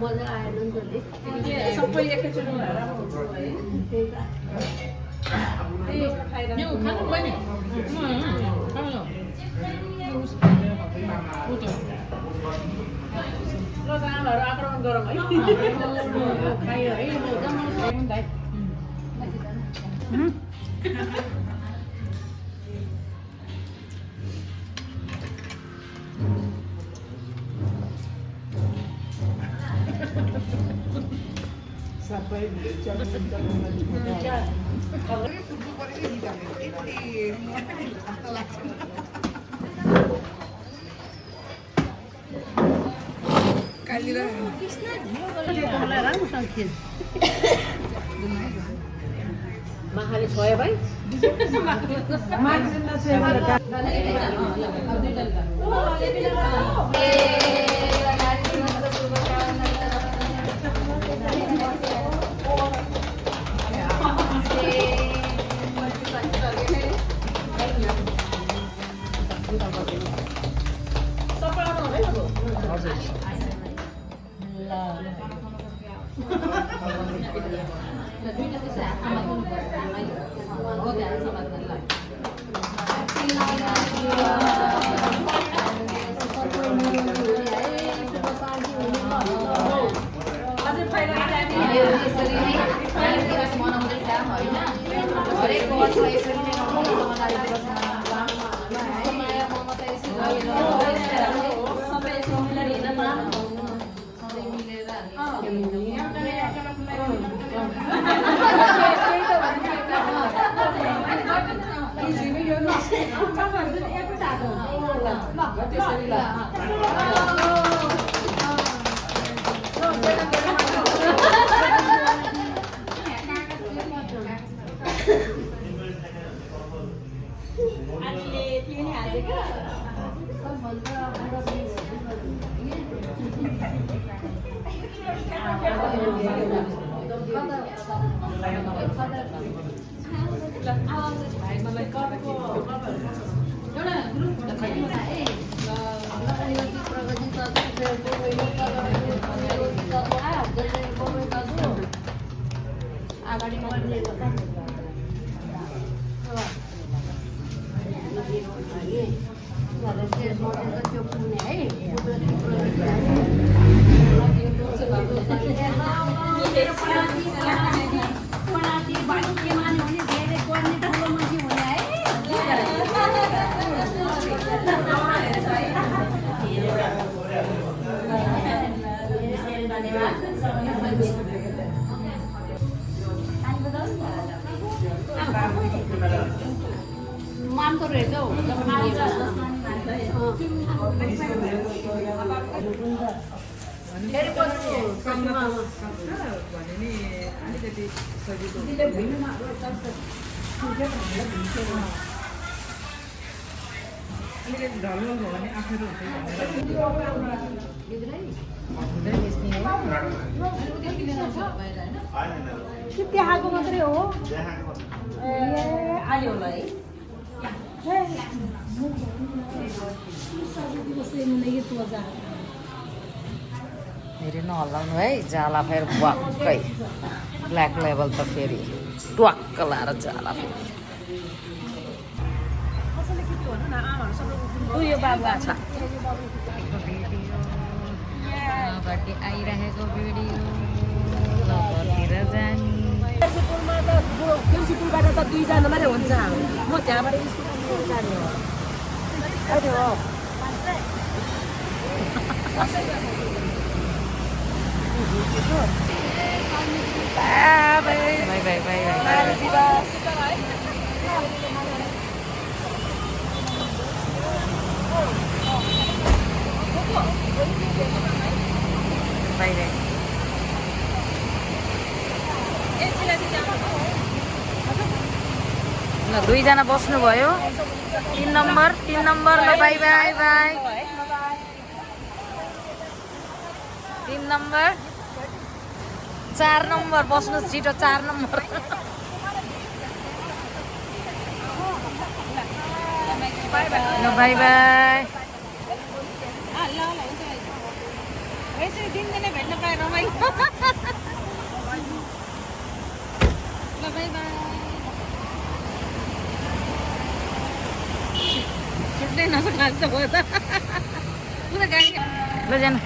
मजा आएन नि त सबै एकैचोटि भएर हुन्छ है यो खानु बहिनी ल आमाहरू आक्रमण गरौँ है खायो है माखाले छोयो भाइ मानको रहेछ हौ फेरि पछि अलिकति ढल्लो भयो भने अप्ठ्यारो हुन्छ त्यहाँको मात्रै हो आयो होला है फेरि नहल्लाउनु है जाला फेरि भक्कै ब्ल्याक लेभल त फेरि ट्वाक्क लाएर जाला फेरि उयो बाबु आछ बर्थडे आइरहेको भिडियो लगतिर जाने प्रिन्सिपलमा त प्रिन्सिपलबाट त 2 जना मात्रै हुन्छ म त्यहाँबाट स्कुल जाने हो कहिले हो बाई बाई बाई बाहिर ल 2 जना बस्नुभयो 3 नम्बर ल by by by 3 number 4 number बस्नुहोस् छिटो 4 नम्बर ल बाई बाई यसरी दिनदिनै भेट्न पाए रमाइलो ल बाई बाई छुट्टै नसक्छ भयो त पुरा गाडी ल जानु